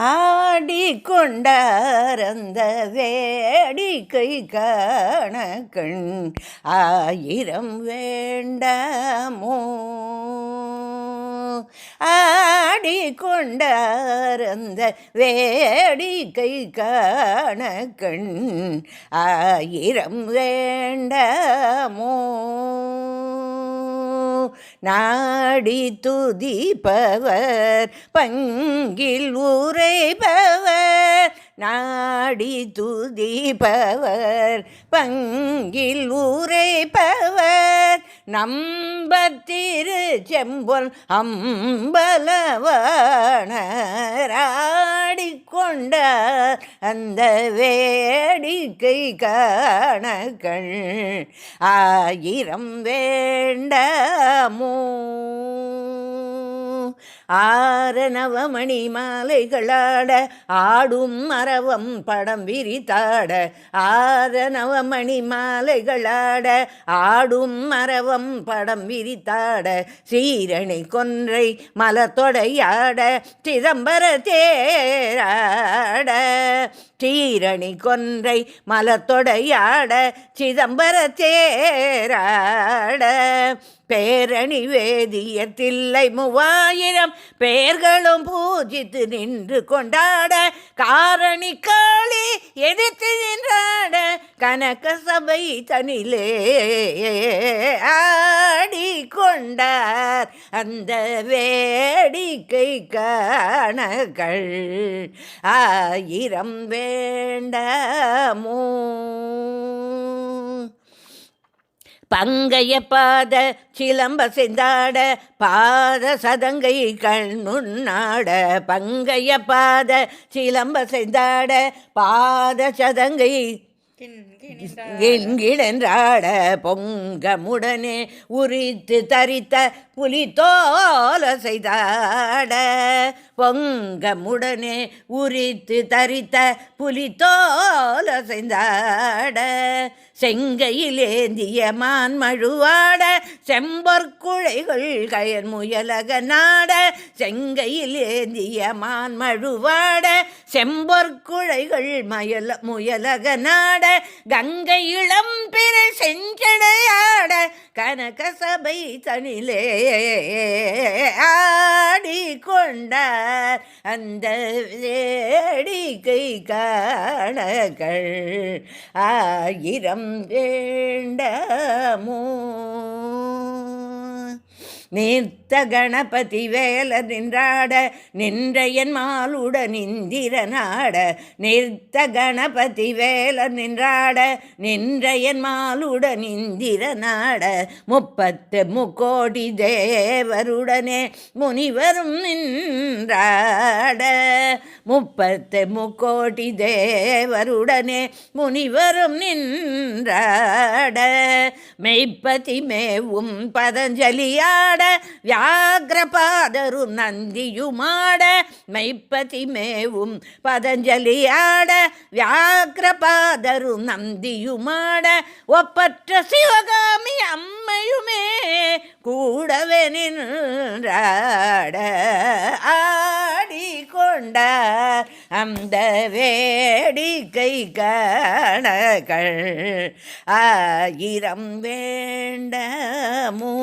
ஆடிக்கொண்டார் அந்த வேடிக்கை காண கண் ஆயிரம் வேண்டாமோ. ஆடிக்கொண்டார் அந்த வேடிக்கை காண கண் ஆயிரம் வேண்டாமோ. நாடி துதிப்பவர் பங்கில் உரைப்பவர், நாடி துதிப்பவர் பங்கில் உரைப்பவர், நம்பத்திரு செம்பொன் அம்பலவாணராடிக்கொண்டார் அந்த வேடிக்கை காண கண் ஆயிரம் வேண்டாமோ. ஆரணவமணி மாலைகளாட ஆடும் மரவம் படம் விரித்தாட, ஆரணவமணி மாலைகளாட ஆடும் மரவம் படம் விரித்தாட, சீரணி கொன்றை மலத்தொடையாட சிதம்பர தேராட, சீரணி கொன்றை மலத்தொடையாட சிதம்பர தேராட, பேரணி வேதிய தில்லை 3000 பேர்களும் பூஜித்து நின்று கொண்டாட, காரணி காளி எதிர்த்து நின்றாட, கனக சபை தனிலே ஆடிக்கொண்டார் அந்த வேடிக்கை காண கண் ஆயிரம் வேண்டாமோ. பங்கைய பாத சிலம்ப செந்தாட பாத சதங்கை கண்ணுண்ணாட, பங்கைய பாத சிலம்ப செந்தாட பாத சதங்கை என்கிழன்றாட, பொங்கமுடனே உரித்து தரித்த புலி தோல செய்தாட, பொங்கமுடனே உரித்து தரித்த புலி தோல செய்தாட, செங்கையில் ஏந்திய மான் மழுவாட செம்பொற்குழைகள் கயர் முயலக நாட, செங்கையில் ஏந்திய மான் மழுவாட செம்பொற்குழைகள் முயலக நாட, கங்கை இளம் பிற செஞ்சடையாட கனக சபை தனிலே ஆடிக்கொண்டார் அந்த வேடிக்கை காண கண் ஆயிரம் வேண்டாமோ. நீர்த்த கணபதி வேல நின்றாட நின்றையன் மாலுடன் இந்திரனாட, நீர்த்த கணபதி வேல நின்றாட நின்றையன் மாலுடன் இந்திரனாட, 30 முக்கோடி தேவருடனே முனிவரும் நின்றாட, 30 முக்கோடி தேவருடனே முனிவரும் நின்றாட, மெய்ப்பதி மேவும் பதஞ்சலியாட வியாக்ரபாதரும் நந்தியுமாட, மெய்ப்பதி மேவும் பதஞ்சலியாட வியாக்ரபாதரும் நந்தியுமாட, ஒப்பற்ற சிவகாமி அம்மையுமே கூடவே நின்றாட ஆடிக்கொண்டார் அந்த வேடிக்கை காண கண் ஆயிரம் வேண்டாமோ.